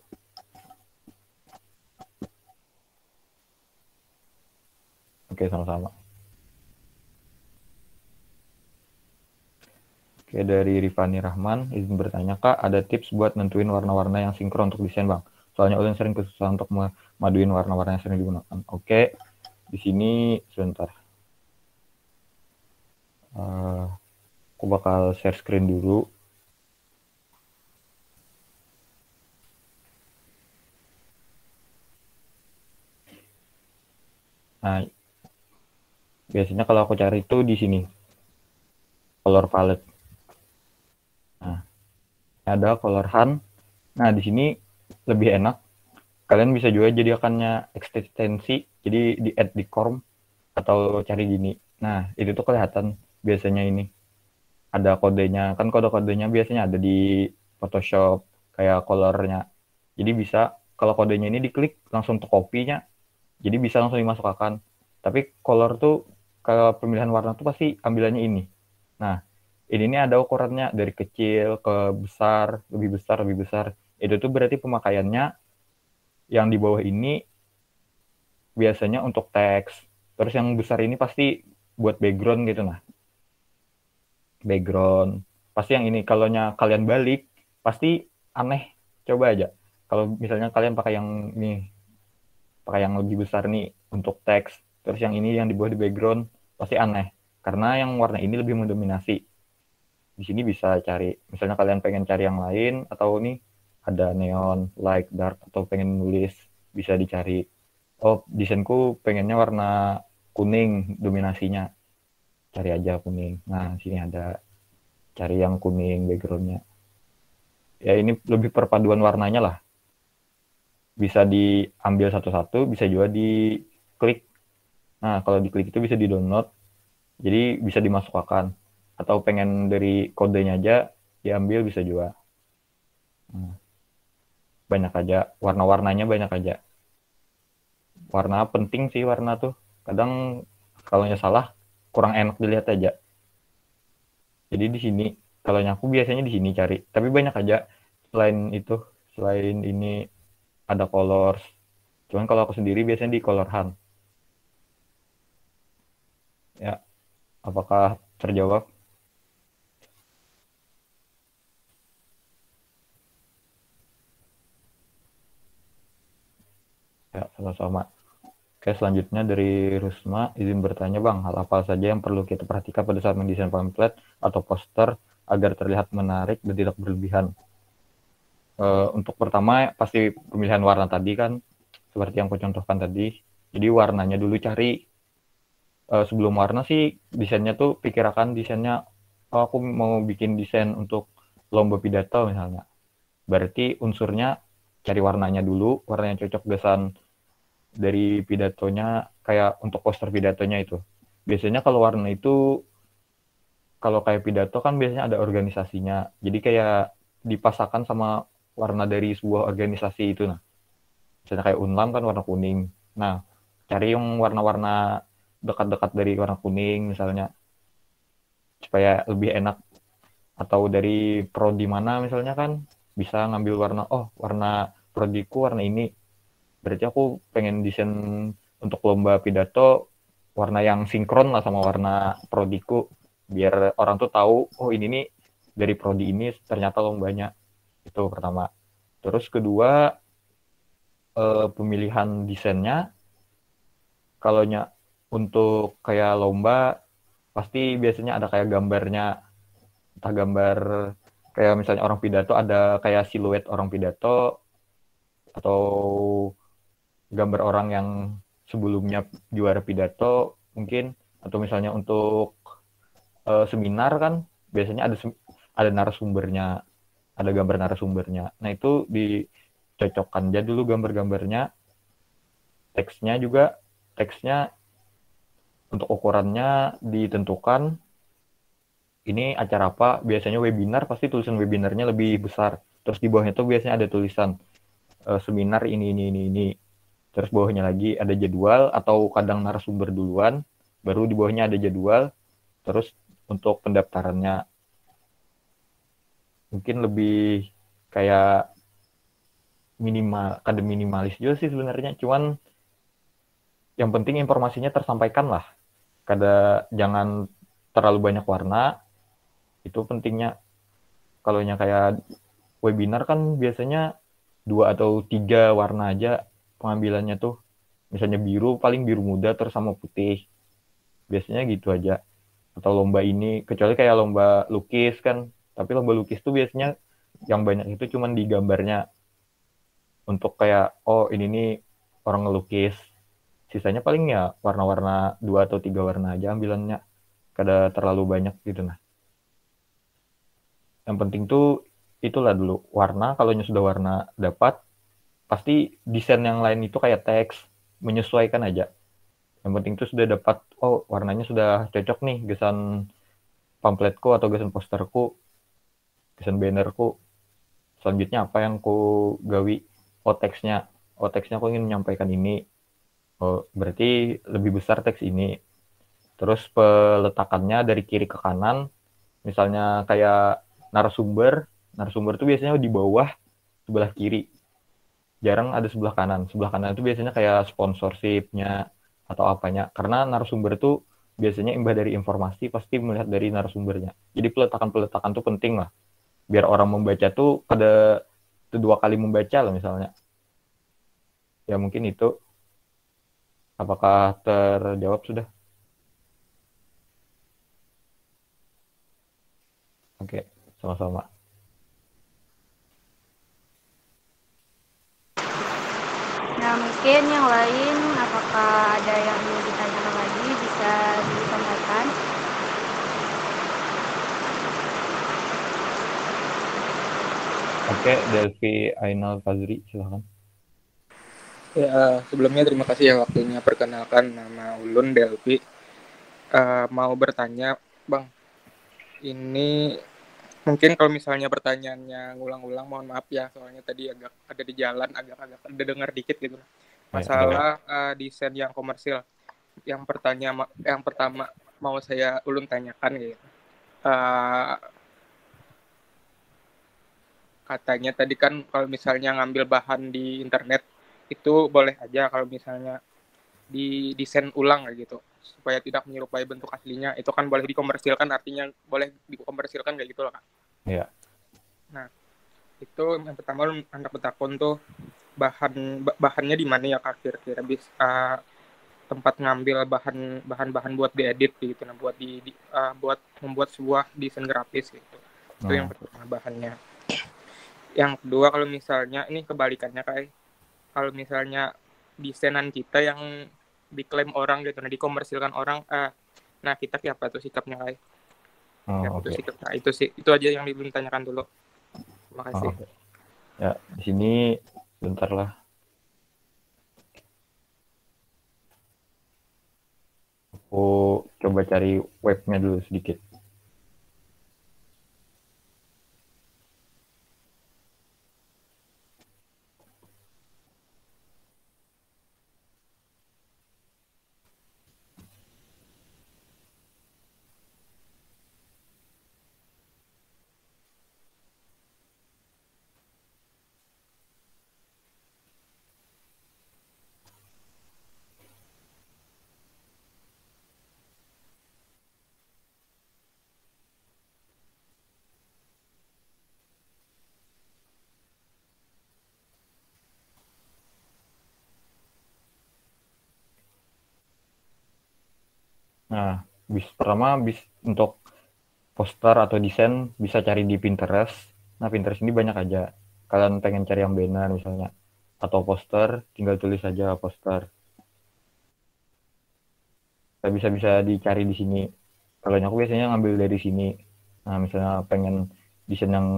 Oke, sama-sama. Oke, dari Rifani Rahman, izin bertanya, Kak, ada tips buat nentuin warna-warna yang sinkron untuk desain, Bang? Soalnya ulun sering kesusahan untuk memaduin warna-warna yang sering digunakan. Oke, di sini sebentar. Aku bakal share screen dulu. Nah, biasanya kalau aku cari itu di sini, color palette. Nah, ada color hunt. Nah, di sini lebih enak. Kalian bisa juga jadikannya ekstensi, jadi di add di Chrome atau cari gini. Nah, itu tuh kelihatan biasanya ini. Ada kodenya, kan kode-kodenya biasanya ada di Photoshop, kayak colornya. Jadi bisa, kalau kodenya ini diklik, langsung ke copy-nya, jadi bisa langsung dimasukkan. Tapi color tuh, kalau pemilihan warna tuh pasti ambilannya ini. Nah, ini ada ukurannya dari kecil ke besar, lebih besar, lebih besar. Itu tuh berarti pemakaiannya yang di bawah ini biasanya untuk teks. Terus yang besar ini pasti buat background gitu. Nah, background. Pasti yang ini, kalau kalian balik, pasti aneh. Coba aja. Kalau misalnya kalian pakai yang ini, pakai yang lebih besar nih untuk teks, terus yang ini yang di bawah di background, pasti aneh. Karena yang warna ini lebih mendominasi. Di sini bisa cari, misalnya kalian pengen cari yang lain, atau nih ada neon, light, dark, atau pengen nulis, bisa dicari. Oh, desainku pengennya warna kuning dominasinya. Cari aja kuning. Nah, sini ada. Cari yang kuning backgroundnya. Ya, ini lebih perpaduan warnanya lah. Bisa diambil satu-satu, bisa juga diklik. Nah, kalau diklik itu bisa di-download. Jadi bisa dimasukkan. Atau pengen dari kodenya aja diambil bisa juga. Nah, banyak aja. Warna-warnanya banyak aja. Warna penting sih warna tuh. Kadang kalau salah kurang enak dilihat aja. Jadi di sini kalau aku biasanya di sini cari. Tapi banyak aja selain itu, selain ini ada colors. Cuman kalau aku sendiri biasanya di color hunt. Ya, apakah terjawab? Ya, sama-sama. Oke, selanjutnya dari Rusma, izin bertanya Bang, hal apa saja yang perlu kita perhatikan pada saat mendesain pamflet atau poster agar terlihat menarik dan tidak berlebihan? Untuk pertama, pasti pemilihan warna tadi kan, seperti yang aku contohkan tadi. Jadi warnanya dulu cari. Sebelum warna sih, desainnya tuh pikirkan desainnya, oh, aku mau bikin desain untuk lomba pidato misalnya. Berarti unsurnya cari warnanya dulu, warnanya cocok desain dari pidatonya, kayak untuk poster pidatonya itu. Biasanya kalau warna itu, kalau kayak pidato kan biasanya ada organisasinya. Jadi kayak dipasangkan sama warna dari sebuah organisasi itu. Nah, misalnya kayak Unlam kan warna kuning. Nah, cari yang warna-warna dekat-dekat dari warna kuning misalnya, supaya lebih enak. Atau dari prodi mana misalnya kan, bisa ngambil warna, oh warna prodiku warna ini. Berarti aku pengen desain untuk lomba pidato warna yang sinkron lah sama warna prodiku, biar orang tuh tahu, oh ini nih dari prodi ini ternyata lombanya. Itu pertama. Terus kedua, pemilihan desainnya, kalau untuk kayak lomba pasti biasanya ada kayak gambarnya, entah gambar kayak misalnya orang pidato, ada kayak siluet orang pidato, atau gambar orang yang sebelumnya juara pidato mungkin, atau misalnya untuk seminar kan biasanya ada narasumbernya, ada gambar narasumbernya. Nah, itu dicocokkan aja dulu gambar-gambarnya. Teksnya untuk ukurannya ditentukan. Ini acara apa? Biasanya webinar, pasti tulisan webinarnya lebih besar. Terus di bawahnya tuh biasanya ada tulisan seminar ini. Terus bawahnya lagi ada jadwal, atau kadang narasumber duluan, baru di bawahnya ada jadwal. Terus untuk pendaftarannya mungkin lebih kayak minimalis juga sih sebenarnya. Cuman yang penting informasinya tersampaikan lah. Jangan terlalu banyak warna. Itu pentingnya. Kalau kayak webinar kan biasanya 2 atau 3 warna aja pengambilannya tuh. Misalnya biru, paling biru muda terus sama putih. Biasanya gitu aja. Atau lomba ini, kecuali kayak lomba lukis kan. Tapi lomba lukis tuh biasanya yang banyak itu cuman di gambarnya. Untuk kayak, oh ini nih orang ngelukis. Sisanya paling ya warna-warna 2 atau 3 warna aja ambilannya. Kada terlalu banyak gitu. Nah, yang penting tuh itulah dulu warna. Kalau sudah warna dapat, pasti desain yang lain itu kayak teks menyesuaikan aja. Yang penting itu sudah dapat, oh warnanya sudah cocok nih gesan pamfletku atau gesan posterku, gesan bannerku. Selanjutnya apa yang ku gawi? Oh teksnya aku ingin menyampaikan ini. Oh berarti lebih besar teks ini. Terus peletakannya dari kiri ke kanan, misalnya kayak narasumber tuh biasanya di bawah sebelah kiri, jarang ada sebelah kanan. Sebelah kanan itu biasanya kayak sponsorshipnya atau apanya, karena narasumber itu biasanya imbah dari informasi, pasti melihat dari narasumbernya. Jadi peletakan tuh penting lah, biar orang membaca tuh ada dua kali membaca lah misalnya. Ya mungkin itu. Apakah terjawab sudah? Oke, sama-sama. Nah, mungkin yang lain, apakah ada yang ingin ditanyakan lagi, bisa disampaikan. Oke, Delvi Ainal Fazri, silahkan. Ya, sebelumnya terima kasih ya waktunya. Perkenalkan, nama Ulun Delvi. Mau bertanya, Bang. Ini mungkin kalau misalnya pertanyaannya ngulang-ulang, mohon maaf ya. Soalnya tadi agak ada di jalan, agak ada dengar dikit gitu. Masalah desain yang komersil. Yang pertama mau saya Ulun tanyakan gitu. Katanya tadi kan kalau misalnya ngambil bahan di internet itu boleh aja kalau misalnya di desain ulang kayak gitu supaya tidak menyerupai bentuk aslinya, itu kan boleh dikomersilkan, artinya boleh dikomersilkan kayak gitu loh Kak. Iya. Nah itu yang pertama anak betakon tuh bahannya di mana ya Kak, kira-kira bisa tempat ngambil bahan buat diedit gitu, nah buat buat membuat sebuah desain grafis gitu. Itu yang pertama bahannya. Yang kedua kalau misalnya ini kebalikannya Kak, kalau misalnya desainan kita yang diklaim orang gitu, nah dikomersilkan orang, nah kita kayak apa tuh sikapnya Kai? Okay. Nah, itu aja yang belum tanyakan dulu. Terima kasih. Okay. Ya di sini bentar lah. Aku coba cari webnya dulu sedikit. Nah, pertama untuk poster atau desain bisa cari di Pinterest. Nah, Pinterest ini banyak aja. Kalian pengen cari yang banner misalnya atau poster, tinggal tulis aja poster. Bisa dicari di sini. Kalau aku biasanya ngambil dari sini. Nah, misalnya pengen desain yang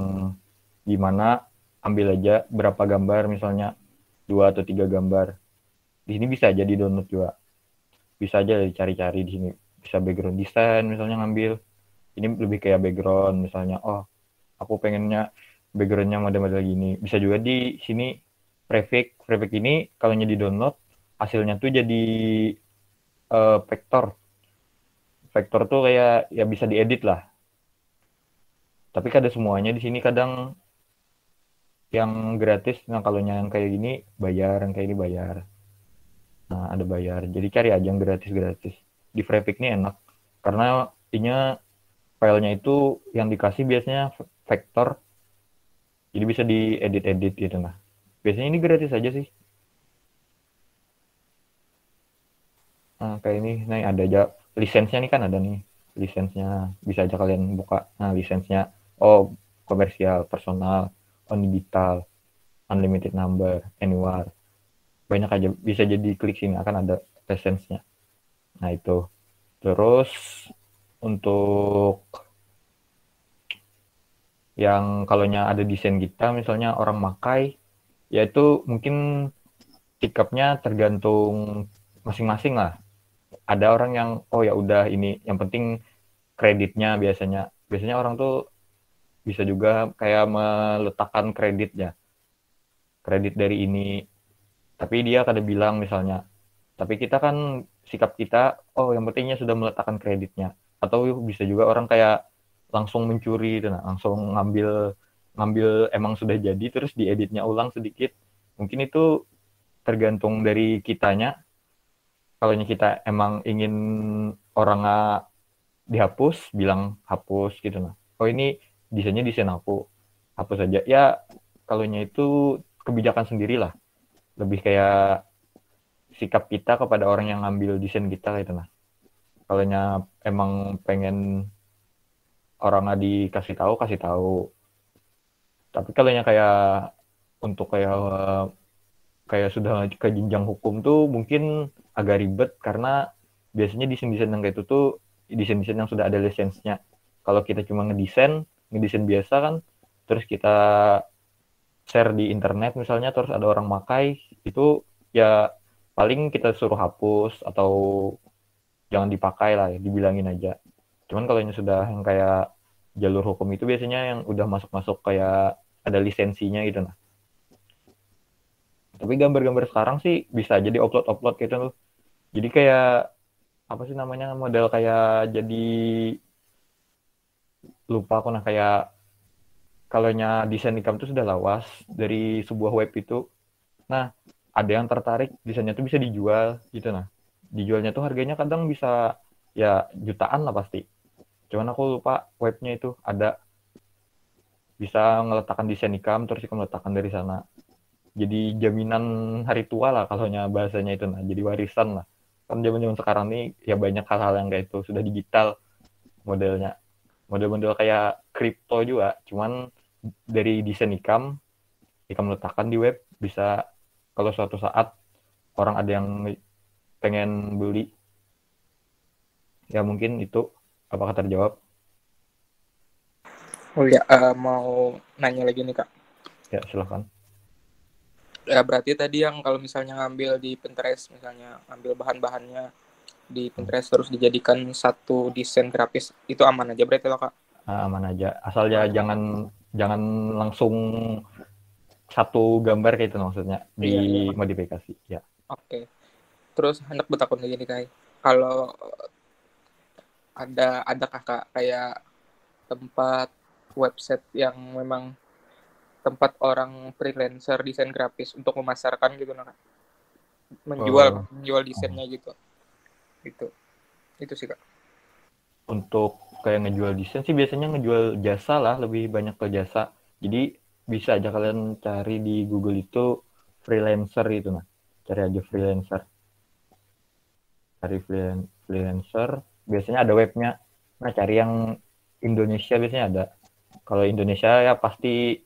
gimana, ambil aja berapa gambar, misalnya 2 atau 3 gambar. Di sini bisa aja di download juga. Bisa aja dicari-cari di sini. Bisa background design misalnya ngambil. Ini lebih kayak background misalnya. Oh, aku pengennya backgroundnya model-model gini. Bisa juga di sini prefix ini kalau di download hasilnya tuh jadi vektor. Vektor tuh kayak ya bisa diedit lah. Tapi ada semuanya di sini, kadang yang gratis. Nah, kalau yang kayak gini bayar, yang kayak ini bayar. Nah, ada bayar. Jadi cari aja yang gratis-gratis. Di Freepik ini enak karena intinya filenya itu yang dikasih biasanya vektor. Jadi bisa diedit-edit gitu. Nah, biasanya ini gratis aja sih. Nah, kayak ini, nah ada aja lisensinya nih, kan ada nih lisensinya, bisa aja kalian buka. Nah, lisensinya komersial, personal, on digital, unlimited number, anywhere, banyak aja, bisa jadi klik sini akan ada lisensinya. Nah itu. Terus untuk yang kalonya ada desain kita misalnya orang makai, ya itu mungkin sikapnya tergantung masing-masing lah. Ada orang yang oh ya udah ini yang penting kreditnya biasanya orang tuh bisa juga kayak meletakkan kredit dari ini, tapi dia kadang bilang misalnya, tapi kita kan sikap kita oh yang pentingnya sudah meletakkan kreditnya, atau bisa juga orang kayak langsung mencuri gitu, nah, langsung ngambil ngambil emang sudah jadi terus dieditnya ulang sedikit. Mungkin itu tergantung dari kitanya. Kalau kita emang ingin orangnya dihapus, bilang hapus gitu nah. Oh ini desainnya desain aku, hapus aja. Ya kalau itu kebijakan sendirilah. Lebih kayak sikap kita kepada orang yang ngambil desain kita gitu nah. Kalau emang pengen orangnya dikasih tahu, kasih tahu. Tapi kalau kayak untuk kayak sudah ke jenjang hukum tuh mungkin agak ribet karena biasanya desain-desain yang kayak itu tuh desain-desain yang sudah ada lisensinya. Kalau kita cuma ngedesain biasa kan, terus kita share di internet misalnya, terus ada orang makai, itu ya paling kita suruh hapus atau jangan dipakai lah, ya, dibilangin aja. Cuman kalau yang sudah yang kayak jalur hukum itu biasanya yang udah masuk-masuk kayak ada lisensinya gitu nah. Tapi gambar-gambar sekarang sih bisa jadi upload gitu tuh. Jadi kayak apa sih namanya model kayak jadi lupa aku nah kayak kalau desain ikam itu sudah lawas dari sebuah web itu. Nah, ada yang tertarik desainnya tuh bisa dijual gitu nah. Dijualnya tuh harganya kadang bisa ya jutaan lah pasti. Cuman aku lupa webnya itu ada bisa ngeletakkan desain ikam terus ikam letakkan dari sana. Jadi jaminan hari tua lah kalau bahasanya itu nah. Jadi warisan lah. Kan zaman-zaman sekarang nih ya banyak hal-hal yang kayak itu sudah digital modelnya. Model-model kayak kripto juga, cuman dari desain ikam letakkan di web bisa kalau suatu saat orang ada yang pengen beli ya mungkin itu. Apakah terjawab? Oh ya, mau nanya lagi nih Kak. Ya silakan. Ya berarti tadi yang kalau misalnya ngambil di Pinterest, misalnya ngambil bahan-bahannya di Pinterest terus dijadikan satu desain grafis, itu aman aja berarti loh Kak? Nah, aman aja, asal ya jangan langsung satu gambar kayak itu maksudnya Iya. dimodifikasi ya. Oke. Terus hendak bertakun lagi nih Kak. Kalau ada kakak kayak tempat website yang memang tempat orang freelancer desain grafis untuk memasarkan gitu nah Kak. Menjual desainnya gitu. Itu sih Kak. Untuk kayak ngejual desain sih biasanya ngejual jasa lah, lebih banyak ke jasa. Jadi bisa aja kalian cari di Google itu freelancer itu nah. Cari aja freelancer. Cari freelancer, biasanya ada webnya. Nah, cari yang Indonesia biasanya ada. Kalau Indonesia ya pasti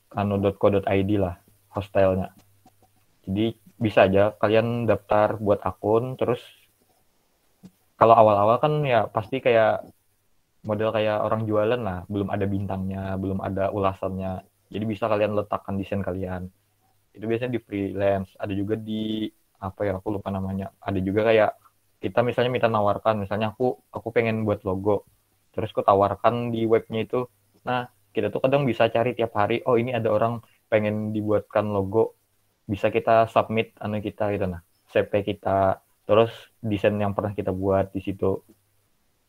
.co.id lah hostelnya. Jadi bisa aja kalian daftar buat akun, terus kalau awal-awal kan ya pasti kayak model kayak orang jualan lah, belum ada bintangnya, belum ada ulasannya. Jadi bisa kalian letakkan desain kalian. Itu biasanya di freelance, ada juga di apa ya aku lupa namanya. Ada juga kayak kita misalnya minta nawarkan, misalnya aku pengen buat logo. Terus aku tawarkan di webnya itu. Nah, kita tuh kadang bisa cari tiap hari, oh ini ada orang pengen dibuatkan logo. Bisa kita submit kita gitu nah. CP kita, terus desain yang pernah kita buat di situ,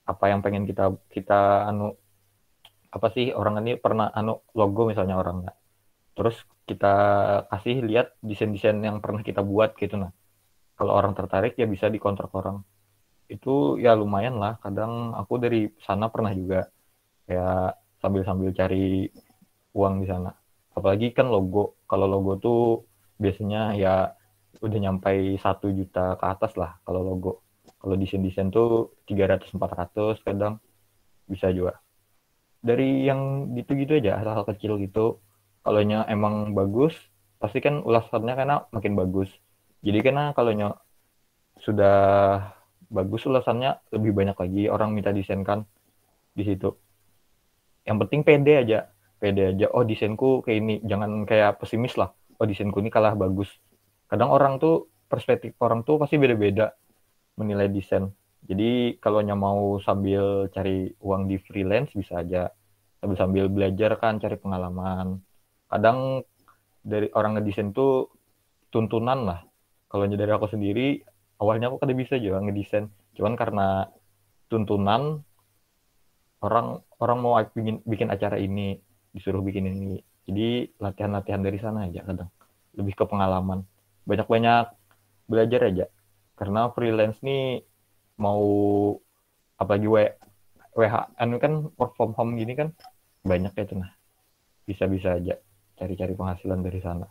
apa yang pengen kita apa sih orang ini pernah logo misalnya orangnya, terus kita kasih lihat desain-desain yang pernah kita buat gitu nah. Kalau orang tertarik ya bisa dikontrak orang. Itu ya lumayan lah, kadang aku dari sana pernah juga kayak sambil cari uang di sana. Apalagi kan logo, kalau logo tuh biasanya ya udah nyampe 1 juta ke atas lah kalau logo. Kalau desain tuh 300-400 kadang bisa juga. Dari yang gitu-gitu aja, hal-hal kecil gitu. Kalau emang bagus, pasti kan ulasannya karena makin bagus. Jadi karena kalau sudah bagus ulasannya lebih banyak lagi orang minta desain kan di situ. yang penting pede aja. Oh, desainku kayak ini, jangan kayak pesimis lah. Oh, desainku ini kalah bagus. Kadang orang tuh perspektif orang tuh pasti beda-beda menilai desain. Jadi kalau mau sambil cari uang di freelance bisa aja, sambil belajar kan, cari pengalaman. Kadang dari orang ngedesain tuh tuntunan lah. Kalau dari aku sendiri, awalnya aku kada bisa juga ngedesain. Cuman karena tuntunan, orang mau bikin acara ini, disuruh bikin ini. Jadi latihan-latihan dari sana aja kadang. Lebih ke pengalaman. Banyak-banyak belajar aja. Karena freelance nih mau apalagi WHN kan work from home gini kan banyak ya tuh, nah. Bisa-bisa aja cari-cari penghasilan dari sana.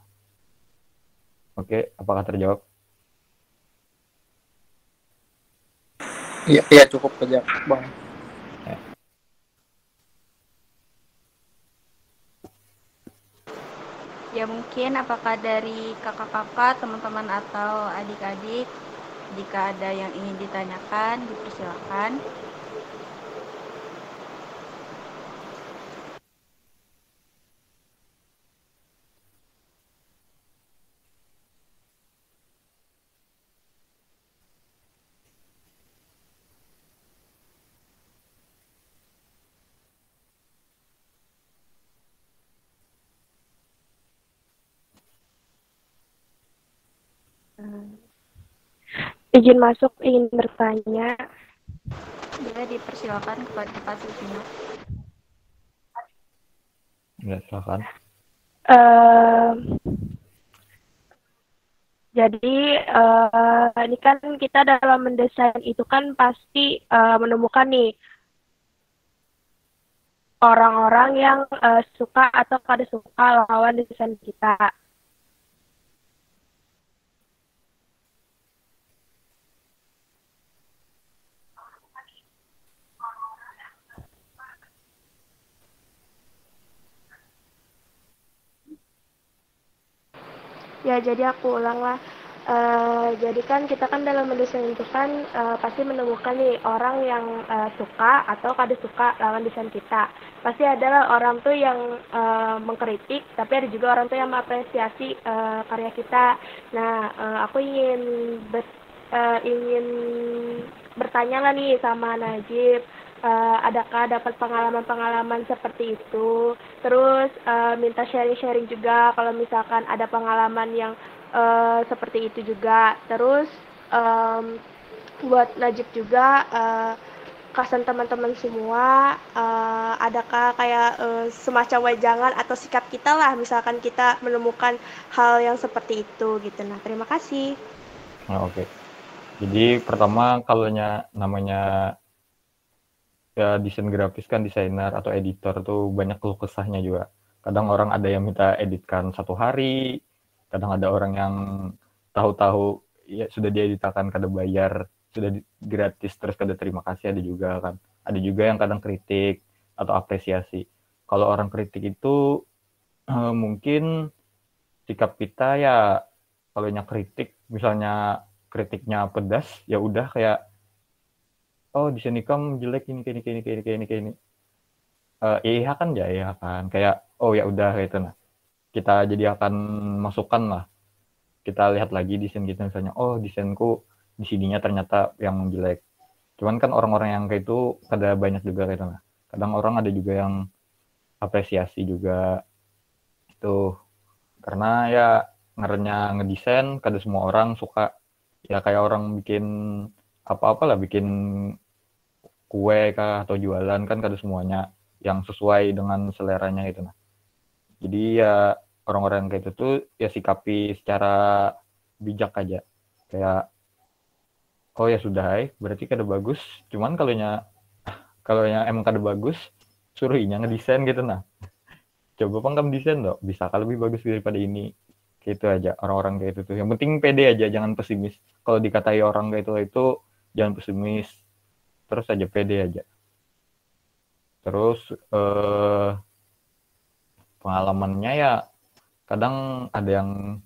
Oke, apakah terjawab? Iya cukup aja Bang. Ya mungkin apakah dari kakak-kakak, teman-teman atau adik-adik, jika ada yang ingin ditanyakan, dipersilakan. Izin masuk, ingin bertanya. Boleh dipersilakan kepada Pak Sultino. Ya, silakan. Jadi ini kan kita dalam mendesain itu kan pasti menemukan nih orang-orang yang suka atau kada suka lawan desain kita. Ya, jadi aku ulang lah. Jadi kan kita kan dalam mendesain itu kan pasti menemukan nih orang yang suka atau kada suka lawan desain kita. Pasti adalah orang tuh yang mengkritik, tapi ada juga orang tuh yang mengapresiasi karya kita. Nah, aku ingin bertanya lah nih sama Najib. Adakah dapat pengalaman-pengalaman seperti itu? Terus minta sharing-sharing juga kalau misalkan ada pengalaman yang seperti itu juga. Terus buat Najib juga, kesan teman-teman semua, adakah kayak semacam wejangan atau sikap kita lah, misalkan kita menemukan hal yang seperti itu gitu. Nah, terima kasih. Oke. Jadi pertama kalau namanya ya desain grafis kan, desainer atau editor tuh banyak keluh kesahnya juga. Kadang orang ada yang minta editkan 1 hari, kadang ada orang yang tahu-tahu ya sudah dieditakan kada bayar, sudah gratis terus kada terima kasih, ada juga kan. Ada juga yang kadang kritik atau apresiasi. Kalau orang kritik itu mungkin sikap kita ya, kalau kritik misalnya kritiknya pedas, ya udah kayak oh desain ikam jelek ini kayak ini. Iya kan kayak oh ya udah kayak itu, nah kita jadi akan masukkan lah, kita lihat lagi desain kita misalnya, oh desainku di sininya ternyata yang jelek. Cuman kan orang-orang yang kayak itu ada banyak juga kayak itu, nah kadang orang ada juga yang apresiasi juga itu, karena ya ngarannya ngedesain kada semua orang suka. Ya kayak orang bikin apa-apa lah, bikin kue kah atau jualan kan kada semuanya yang sesuai dengan seleranya itu, nah. Jadi ya orang-orang kayak itu tuh ya sikapi secara bijak aja. Kayak oh ya sudah, berarti kada bagus. Cuman kalau emang kada bagus, suruh inya ngedesain gitu, nah. Coba kamu desain dong, bisa kalau lebih bagus daripada ini. Gitu aja orang-orang kayak itu tuh. Yang penting pede aja, jangan pesimis. Kalau dikatai orang kayak itu jangan pesimis. Terus aja pede aja. Terus pengalamannya ya kadang ada yang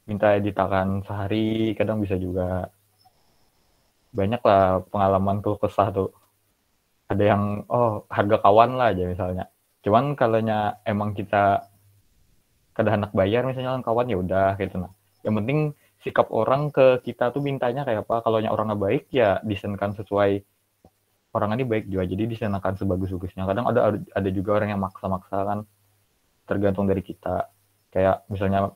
minta editakan sehari, kadang bisa juga. Banyak lah pengalaman tuh kesah tuh. ada yang harga kawan lah aja misalnya. Cuman kalau emang kita kedahanak bayar misalnya kawan ya udah gitu nah. Yang penting sikap orang ke kita tuh mintanya kayak apa. Kalau orangnya baik ya desainkan sesuai orang ini baik juga. Jadi desainkan sebagus-bagusnya. Kadang ada juga orang yang maksa-maksa kan, tergantung dari kita. Kayak misalnya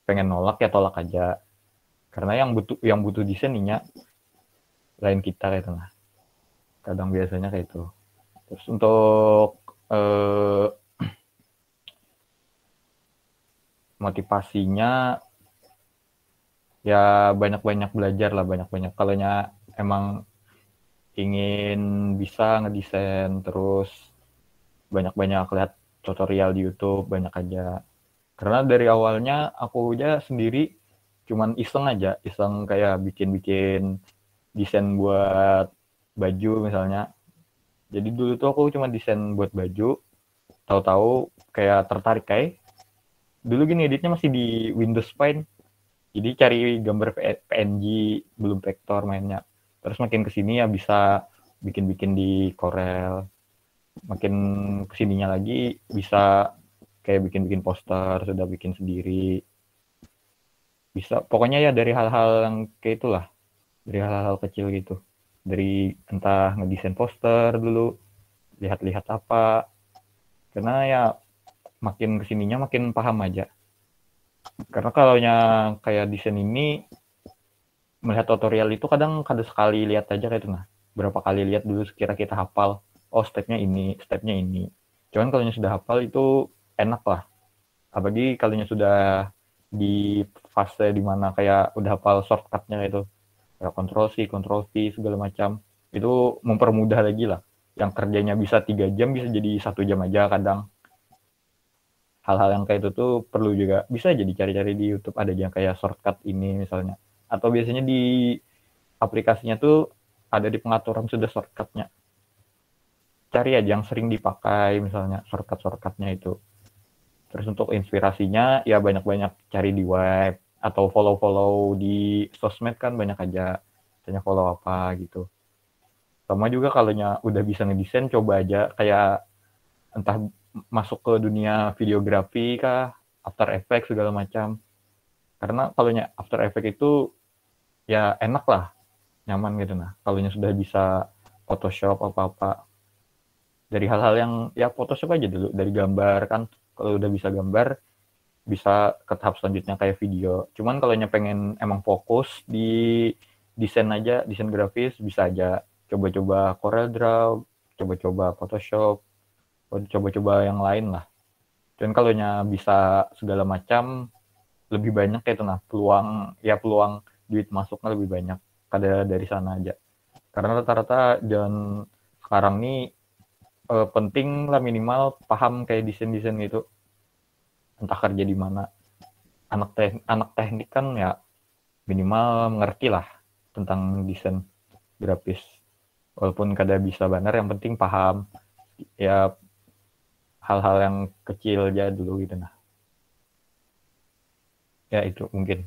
pengen nolak ya tolak aja. Karena yang butuh desain ininya lain kita gitu nah. Kadang biasanya kayak itu. Terus untuk motivasinya ya banyak-banyak belajar lah, banyak-banyak. Kalau emang ingin bisa ngedesain, terus banyak-banyak lihat tutorial di YouTube, banyak aja. Karena dari awalnya aku aja sendiri cuman iseng aja, iseng kayak bikin-bikin desain buat baju misalnya. Jadi dulu tuh aku cuma desain buat baju, tahu-tahu kayak tertarik kayak dulu gini editnya masih di Windows Paint. Jadi cari gambar PNG, belum vektor mainnya. Terus makin kesini ya bisa bikin-bikin di Corel. Makin kesininya lagi bisa kayak bikin-bikin poster, sudah bikin sendiri. Bisa, pokoknya ya dari hal-hal yang kayak itulah. Dari hal-hal kecil gitu. Dari entah ngedesain poster dulu, lihat-lihat apa. Karena ya makin kesininya makin paham aja. Karena kalau kayak desain ini melihat tutorial itu kadang sekali lihat aja kayak itu nah. Berapa kali lihat dulu sekira kita hafal. Oh stepnya ini. Cuman kalau sudah hafal itu enak lah. Apalagi kalau sudah di fase dimana kayak udah hafal shortcutnya itu. Kayak Ctrl V segala macam. Itu mempermudah lagi lah. Yang kerjanya bisa 3 jam bisa jadi 1 jam aja kadang. Hal-hal yang kayak itu tuh perlu juga bisa jadi cari-cari di YouTube ada yang kayak shortcut ini misalnya. Atau biasanya di aplikasinya tuh ada di pengaturan sudah shortcutnya. Cari aja yang sering dipakai misalnya shortcutnya itu. Terus untuk inspirasinya ya banyak-banyak cari di web atau follow di sosmed kan banyak aja. Tanya follow apa gitu. Sama juga kalau udah bisa ngedesain coba aja kayak entah masuk ke dunia videografi kah, After Effects segala macam. Karena kalau After Effects itu ya enak lah, nyaman gitu nah. Kalau sudah bisa Photoshop apa-apa. Dari hal-hal yang ya Photoshop aja dulu, dari gambar kan. Kalau udah bisa gambar, bisa ke tahap selanjutnya kayak video. Cuman kalau pengen emang fokus di desain aja, desain grafis, bisa aja coba-coba CorelDRAW, coba-coba Photoshop, coba-coba yang lain lah. Dan kalau bisa segala macam, lebih banyak kayak itu nah, peluang duit masuknya lebih banyak pada dari sana aja. Karena rata-rata dan sekarang nih penting lah minimal paham kayak desain-desain gitu. Entah kerja di mana. Anak teknik kan ya minimal mengerti lah tentang desain grafis. Walaupun kada bisa benar, yang penting paham. Ya hal-hal yang kecil aja dulu gitu nah. Ya itu mungkin.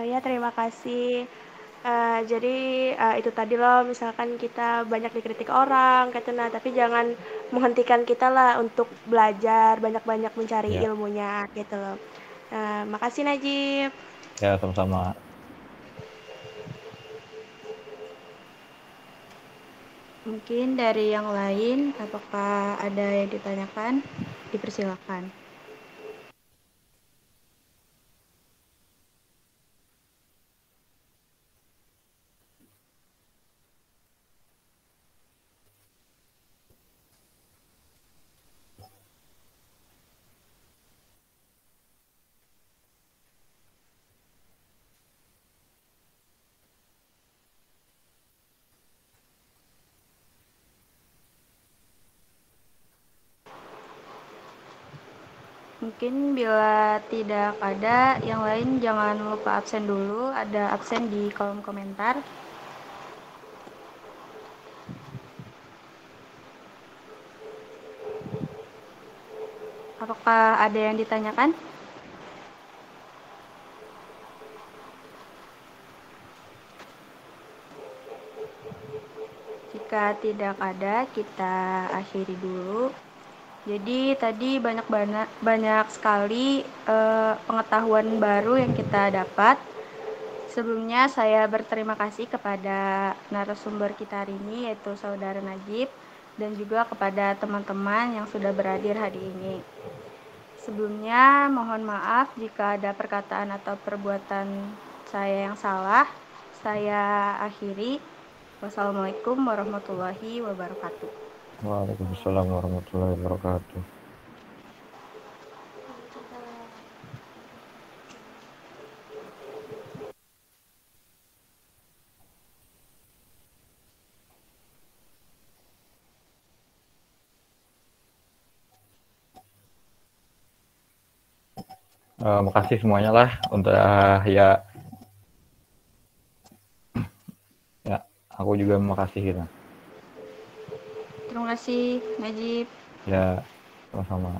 Ya terima kasih. Jadi itu tadi loh, misalkan kita banyak dikritik orang, gitu nah, tapi jangan menghentikan kita lah untuk belajar, banyak-banyak mencari Ya, ilmunya, gitu loh. Makasih Najib. ya sama-sama. Mungkin dari yang lain, apakah ada yang ditanyakan? Dipersilakan. Mungkin bila tidak ada, yang lain jangan lupa absen dulu. Ada absen di kolom komentar. Apakah ada yang ditanyakan? jika tidak ada, kita akhiri dulu. Jadi tadi banyak sekali pengetahuan baru yang kita dapat. Sebelumnya saya berterima kasih kepada narasumber kita hari ini, yaitu Saudara Najib, dan juga kepada teman-teman yang sudah berhadir hari ini. Sebelumnya mohon maaf jika ada perkataan atau perbuatan saya yang salah. Saya akhiri. Wassalamualaikum warahmatullahi wabarakatuh. Waalaikumsalam warahmatullahi wabarakatuh. Makasih semuanya lah untuk ya aku juga makasih gitu. Terima kasih Najib. Ya, sama-sama.